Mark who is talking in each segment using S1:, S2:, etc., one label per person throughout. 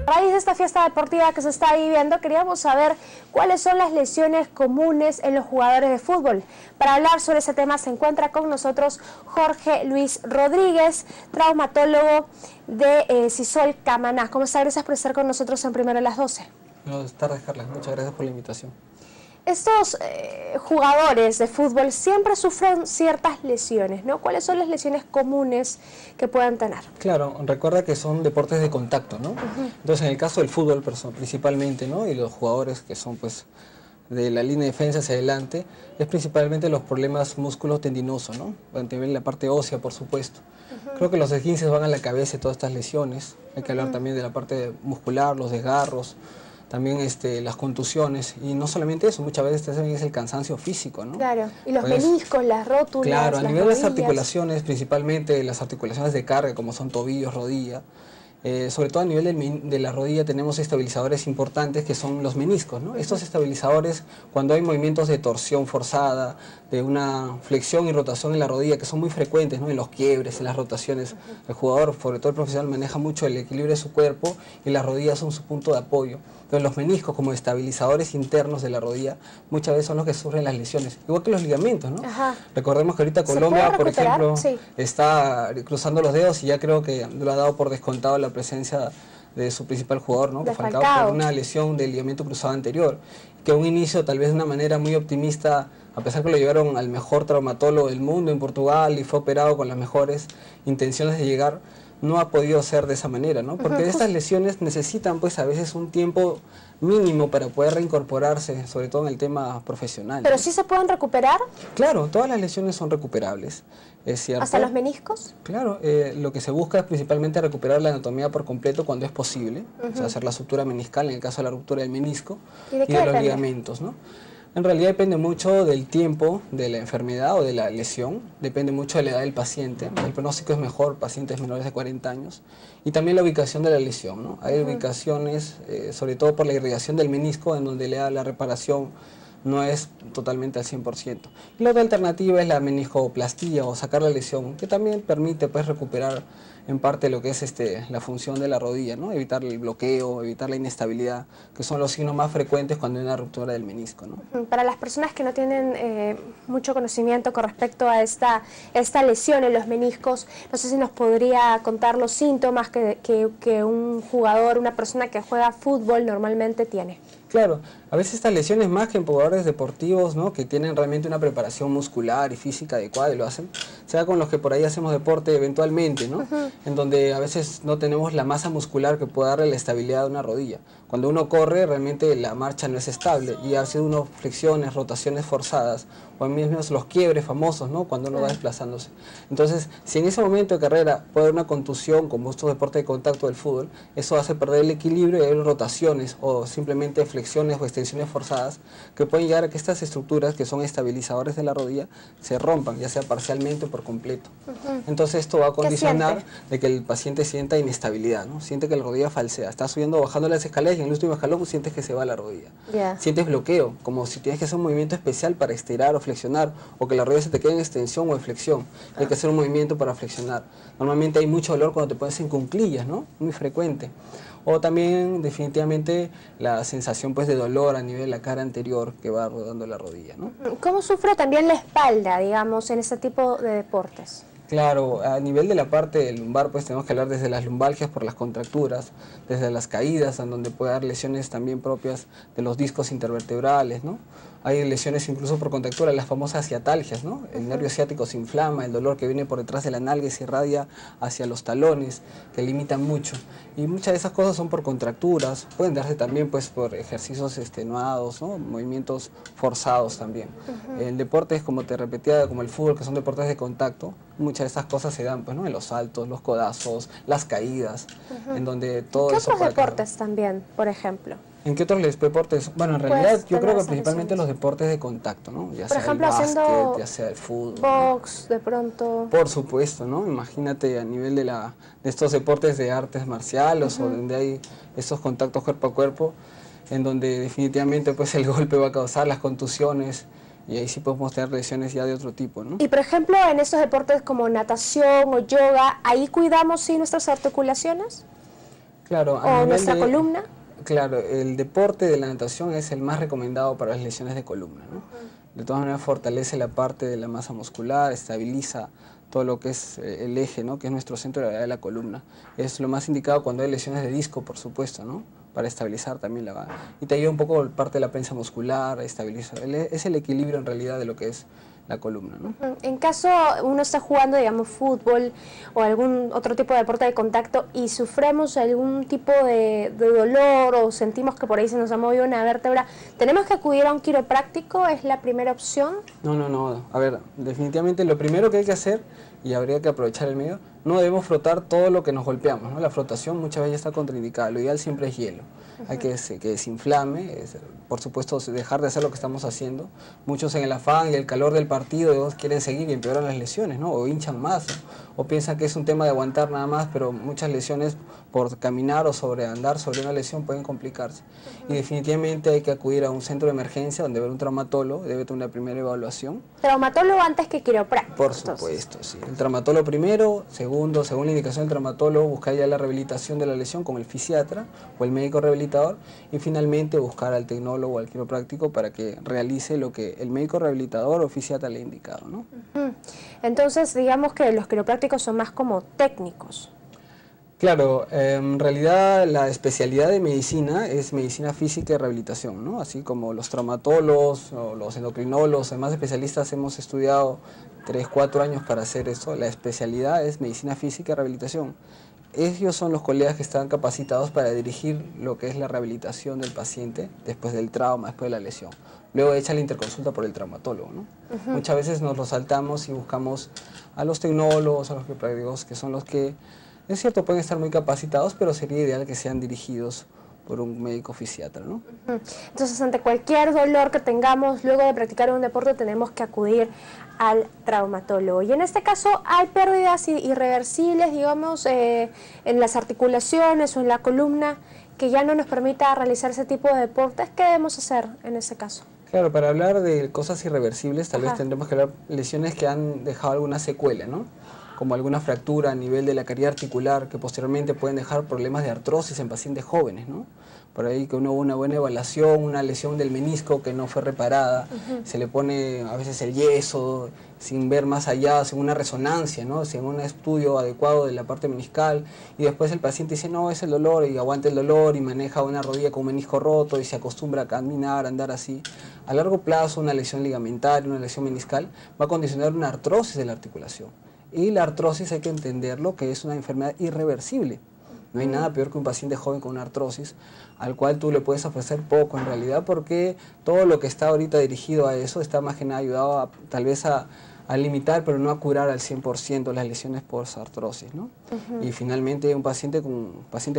S1: A raíz de esta fiesta deportiva que se está viviendo, queríamos saber cuáles son las lesiones comunes en los jugadores de fútbol. Para hablar sobre ese tema se encuentra con nosotros Jorge Luis Rodríguez, traumatólogo de Sisol Camaná. ¿Cómo está? Gracias por estar con nosotros en Primero a las 12.
S2: Buenas tardes, Carla. Muchas gracias por la invitación.
S1: Estos jugadores de fútbol siempre sufren ciertas lesiones, ¿no? ¿Cuáles son las lesiones comunes que pueden tener?
S2: Claro, recuerda que son deportes de contacto, ¿no? Entonces, en el caso del fútbol principalmente, ¿no? Y los jugadores que son, pues, de la línea de defensa hacia adelante, es principalmente los problemas músculo-tendinosos, ¿no? A nivel de la parte ósea, por supuesto. Creo que los esguinces van a la cabeza de todas estas lesiones. Hay que hablar también de la parte muscular, los desgarros, también las contusiones, y no solamente eso, muchas veces también es el cansancio físico, ¿no?
S1: Claro, y los meniscos, las rótulas,
S2: claro, a
S1: las
S2: nivel
S1: rodillas.
S2: de las articulaciones, principalmente las articulaciones de carga, como son tobillos, rodilla, sobre todo a nivel de la rodilla tenemos estabilizadores importantes que son los meniscos, ¿no? Estos estabilizadores, cuando hay movimientos de torsión forzada, de una flexión y rotación en la rodilla que son muy frecuentes, ¿no? En los quiebres, en las rotaciones, el jugador, sobre todo el profesional, maneja mucho el equilibrio de su cuerpo y las rodillas son su punto de apoyo. Entonces los meniscos como estabilizadores internos de la rodilla muchas veces son los que sufren las lesiones, igual que los ligamentos, ¿no? Recordemos que ahorita Colombia, por ejemplo, está cruzando los dedos y ya creo que lo ha dado por descontado la presencia de su principal jugador, ¿no? Falcao, por una lesión del ligamento cruzado anterior, que a un inicio tal vez de una manera muy optimista, a pesar que lo llevaron al mejor traumatólogo del mundo en Portugal y fue operado con las mejores intenciones de llegar, no ha podido ser de esa manera, ¿no? Porque estas lesiones necesitan pues a veces un tiempo mínimo para poder reincorporarse, sobre todo en el tema profesional.
S1: ¿Pero sí se pueden recuperar?
S2: Claro, todas las lesiones son recuperables, es cierto.
S1: ¿Hasta los meniscos?
S2: Claro, lo que se busca es principalmente recuperar la anatomía por completo cuando es posible, o sea, hacer la sutura meniscal en el caso de la ruptura del menisco y de los ligamentos, ¿no? En realidad depende mucho del tiempo de la enfermedad o de la lesión, depende mucho de la edad del paciente. El pronóstico es mejor, pacientes menores de 40 años, y también la ubicación de la lesión, ¿no? Hay ubicaciones, sobre todo por la irrigación del menisco, en donde la reparación no es totalmente al 100%. Y la otra alternativa es la meniscoplastía o sacar la lesión, que también permite pues recuperar en parte lo que es la función de la rodilla, ¿no? Evitar el bloqueo, evitar la inestabilidad, que son los signos más frecuentes cuando hay una ruptura del menisco, ¿no?
S1: Para las personas que no tienen mucho conocimiento con respecto a esta lesión en los meniscos, no sé si nos podría contar los síntomas que un jugador, una persona que juega fútbol normalmente tiene.
S2: Claro, a veces estas lesiones más que en jugadores deportivos, ¿no? Que tienen realmente una preparación muscular y física adecuada y lo hacen, se da con los que por ahí hacemos deporte eventualmente, ¿no? En donde a veces no tenemos la masa muscular que pueda darle la estabilidad a una rodilla. Cuando uno corre, realmente la marcha no es estable y hace unas flexiones, rotaciones forzadas, o mismo los quiebres famosos, ¿no? Cuando uno va desplazándose. Entonces, si en ese momento de carrera puede haber una contusión, como estos deportes de contacto del fútbol, eso hace perder el equilibrio y hay rotaciones o simplemente flexiones o extensiones forzadas que pueden llegar a que estas estructuras, que son estabilizadores de la rodilla, se rompan, ya sea parcialmente o por completo. Entonces esto va a condicionar de que el paciente sienta inestabilidad, ¿no? Siente que la rodilla falsea, está subiendo o bajando las escaleras y en el último escalón sientes que se va la rodilla. Sientes bloqueo, como si tienes que hacer un movimiento especial para estirar o flexionar, o que la rodilla se te quede en extensión o en flexión. Hay que hacer un movimiento para flexionar. Normalmente hay mucho dolor cuando te pones en cuclillas, ¿no? Muy frecuente. O también definitivamente la sensación pues de dolor a nivel de la cara anterior que va rodando la rodilla, ¿no?
S1: ¿Cómo sufre también la espalda, digamos, en este tipo de deportes?
S2: Claro, a nivel de la parte lumbar pues tenemos que hablar desde las lumbalgias por las contracturas, desde las caídas, en donde puede haber lesiones también propias de los discos intervertebrales, ¿no? Hay lesiones incluso por contractura, las famosas ciatalgias, ¿no? El nervio ciático se inflama, el dolor que viene por detrás de la nalga y se irradia hacia los talones, que limitan mucho. Y muchas de esas cosas son por contracturas, pueden darse también pues por ejercicios extenuados, ¿no? Movimientos forzados también. El deporte es, como te repetía, como el fútbol, que son deportes de contacto, muchas de esas cosas se dan pues, ¿no? En los saltos, los codazos, las caídas, en donde todo eso...
S1: ¿Qué otros deportes también, por ejemplo?
S2: ¿En qué otros deportes? Bueno, en realidad yo creo que principalmente los deportes de contacto, ¿no? Ya sea el básquet, ya sea el fútbol.
S1: Box, de pronto.
S2: Por supuesto, ¿no? Imagínate a nivel de estos deportes de artes marciales o donde hay esos contactos cuerpo a cuerpo, en donde definitivamente pues el golpe va a causar las contusiones y ahí sí podemos tener lesiones ya de otro tipo, ¿no?
S1: Y por ejemplo, en estos deportes como natación o yoga, ¿ahí cuidamos sí nuestras articulaciones?
S2: Claro,
S1: o nuestra columna.
S2: Claro, el deporte de la natación es el más recomendado para las lesiones de columna, ¿no? De todas maneras fortalece la parte de la masa muscular, estabiliza todo lo que es el eje, ¿no? Que es nuestro centro de gravedad de la columna. Es lo más indicado cuando hay lesiones de disco, por supuesto, ¿no? Para estabilizar también y te ayuda un poco parte de la prensa muscular, estabiliza. Es el equilibrio en realidad de lo que es la columna, ¿no?
S1: En caso uno está jugando, digamos, fútbol o algún otro tipo de deporte de contacto y sufremos algún tipo de dolor o sentimos que por ahí se nos ha movido una vértebra, ¿tenemos que acudir a un quiropráctico? ¿Es la primera opción?
S2: No. A ver, definitivamente lo primero que hay que hacer, y habría que aprovechar el medio, no debemos frotar todo lo que nos golpeamos, ¿no? La frotación muchas veces está contraindicada, lo ideal siempre es hielo. Hay que desinflame, por supuesto dejar de hacer lo que estamos haciendo. Muchos en el afán y el calor del partido quieren seguir y empeoran las lesiones, ¿no? O hinchan más, ¿no? O piensan que es un tema de aguantar nada más, pero muchas lesiones por caminar o andar sobre una lesión pueden complicarse. Y definitivamente hay que acudir a un centro de emergencia donde ver un traumatólogo, debe tener una primera evaluación.
S1: ¿Traumatólogo antes que quiropráctico?
S2: Por supuesto, sí. El traumatólogo primero, segundo, según la indicación del traumatólogo, buscar ya la rehabilitación de la lesión con el fisiatra o el médico rehabilitador y finalmente buscar al tecnólogo o al quiropráctico para que realice lo que el médico rehabilitador o fisiatra le ha indicado, ¿no?
S1: Entonces, digamos que los quiroprácticos son más como técnicos.
S2: Claro, en realidad la especialidad de medicina es medicina física y rehabilitación, ¿no? Así como los traumatólogos o los endocrinólogos, demás especialistas hemos estudiado 3, 4 años para hacer eso. La especialidad es medicina física y rehabilitación. Ellos son los colegas que están capacitados para dirigir lo que es la rehabilitación del paciente después del trauma, después de la lesión. Luego echa la interconsulta por el traumatólogo, ¿no? Muchas veces nos lo saltamos y buscamos a los tecnólogos, a los quiroprácticos, que son los que, es cierto, pueden estar muy capacitados, pero sería ideal que sean dirigidos por un médico fisiatra, ¿no?
S1: Entonces, ante cualquier dolor que tengamos luego de practicar un deporte, tenemos que acudir al traumatólogo. Y en este caso, ¿hay pérdidas irreversibles, digamos, en las articulaciones o en la columna que ya no nos permita realizar ese tipo de deportes? ¿Qué debemos hacer en ese caso?
S2: Claro, para hablar de cosas irreversibles, tal vez tendremos que hablar de lesiones que han dejado alguna secuela, ¿no? Como alguna fractura a nivel de la cavidad articular, que posteriormente pueden dejar problemas de artrosis en pacientes jóvenes, ¿no? Por ahí que uno hubo una buena evaluación, una lesión del menisco que no fue reparada, se le pone a veces el yeso, sin ver más allá, sin una resonancia, ¿no? Sin un estudio adecuado de la parte meniscal, y después el paciente dice, no, es el dolor, y aguanta el dolor, y maneja una rodilla con un menisco roto, y se acostumbra a caminar, a andar así. A largo plazo, una lesión ligamentaria, una lesión meniscal, va a condicionar una artrosis de la articulación. Y la artrosis hay que entenderlo que es una enfermedad irreversible. No hay nada peor que un paciente joven con una artrosis, al cual tú le puedes ofrecer poco en realidad, porque todo lo que está ahorita dirigido a eso está más que nada ayudado tal vez a limitar, pero no a curar al 100% las lesiones por artrosis, ¿no? Y finalmente un paciente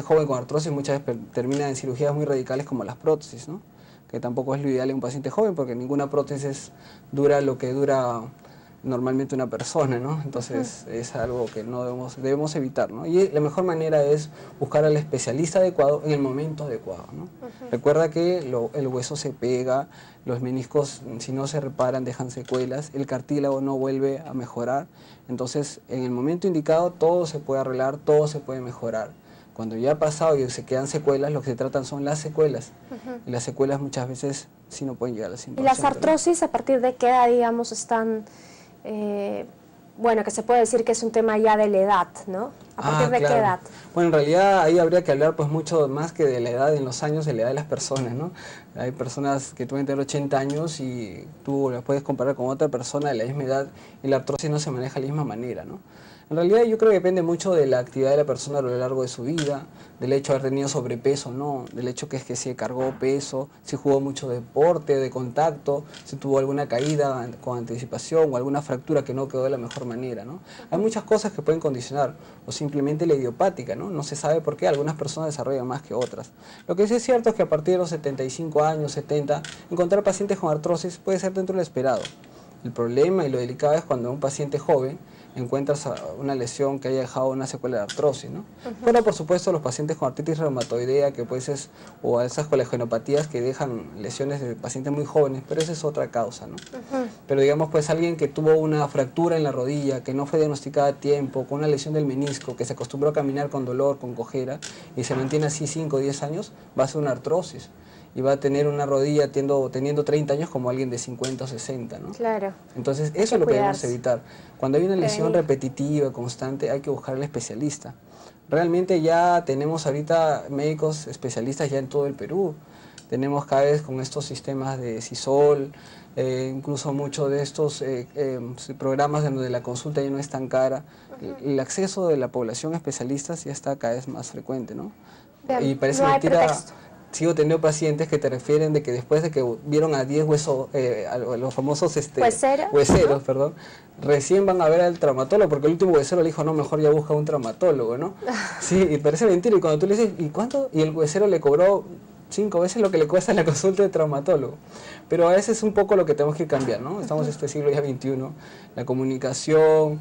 S2: joven con artrosis muchas veces termina en cirugías muy radicales como las prótesis, ¿no? Que tampoco es lo ideal en un paciente joven, porque ninguna prótesis dura lo que dura normalmente una persona, ¿no? Entonces es algo que no debemos evitar, ¿no? Y la mejor manera es buscar al especialista adecuado en el momento adecuado, ¿no? Recuerda que el hueso se pega, los meniscos si no se reparan dejan secuelas, el cartílago no vuelve a mejorar, entonces en el momento indicado todo se puede arreglar, todo se puede mejorar. Cuando ya ha pasado y se quedan secuelas, lo que se tratan son las secuelas. Y las secuelas muchas veces sí no pueden llegar al 100%.
S1: ¿Y las artrosis a partir de qué edad, digamos, están, bueno, que se puede decir que es un tema ya de la edad, ¿no? ¿A partir de qué edad?
S2: Bueno, en realidad ahí habría que hablar pues mucho más que de la edad en los años, de la edad de las personas, ¿no? Hay personas que pueden tener 80 años y tú las puedes comparar con otra persona de la misma edad y la artrosis no se maneja de la misma manera, ¿no? En realidad yo creo que depende mucho de la actividad de la persona a lo largo de su vida, del hecho de haber tenido sobrepeso, ¿no? Del hecho que es que si cargó peso, si jugó mucho deporte, de contacto, si tuvo alguna caída con anticipación o alguna fractura que no quedó de la mejor manera, ¿no? Hay muchas cosas que pueden condicionar, o simplemente la idiopática, ¿no? No se sabe por qué algunas personas desarrollan más que otras. Lo que sí es cierto es que a partir de los 75 años, 70, encontrar pacientes con artrosis puede ser dentro de lo esperado. El problema y lo delicado es cuando un paciente joven encuentras una lesión que haya dejado una secuela de artrosis, ¿no? Bueno, por supuesto, los pacientes con artritis reumatoidea, que pues o esas colegionepatías que dejan lesiones de pacientes muy jóvenes, pero esa es otra causa, ¿no? Pero digamos, pues alguien que tuvo una fractura en la rodilla, que no fue diagnosticada a tiempo, con una lesión del menisco, que se acostumbró a caminar con dolor, con cojera, y se mantiene así 5 o 10 años, va a ser una artrosis. Y va a tener una rodilla teniendo 30 años como alguien de 50 o 60, ¿no?
S1: Claro.
S2: Entonces, eso es lo que debemos evitar. Cuando hay una lesión repetitiva, constante, hay que buscar al especialista. Realmente ya tenemos ahorita médicos especialistas ya en todo el Perú. Tenemos cada vez con estos sistemas de CISOL, incluso muchos de estos programas donde la consulta ya no es tan cara. El acceso de la población a especialistas ya está cada vez más frecuente, ¿no?
S1: Bien,
S2: Y parece
S1: no hay
S2: mentira.
S1: pretexto.
S2: Sigo teniendo pacientes que te refieren de que después de que vieron a 10 a los famosos hueseros, perdón, recién van a ver al traumatólogo, porque el último huesero le dijo, no, mejor ya busca un traumatólogo, ¿no? Sí, y parece mentira, y cuando tú le dices, ¿y cuánto? Y el huesero le cobró 5 veces lo que le cuesta la consulta de traumatólogo. Pero a veces es un poco lo que tenemos que cambiar, ¿no? Estamos en este siglo ya XXI, la comunicación,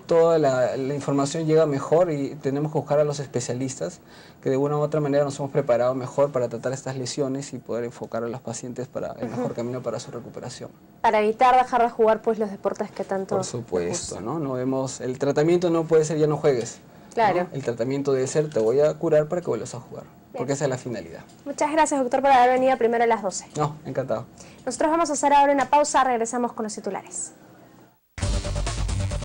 S2: toda la información llega mejor y tenemos que buscar a los especialistas que de una u otra manera nos hemos preparado mejor para tratar estas lesiones y poder enfocar a los pacientes para el mejor camino para su recuperación.
S1: Para evitar dejar de jugar pues los deportes que tanto
S2: Por supuesto, ¿no? No vemos, el tratamiento no puede ser ya no juegues.
S1: Claro.
S2: ¿No? El tratamiento debe ser te voy a curar para que vuelvas a jugar. Bien. Porque esa es la finalidad.
S1: Muchas gracias, doctor, por haber venido primero a las 12.
S2: No, encantado.
S1: Nosotros vamos a hacer ahora una pausa, regresamos con los titulares.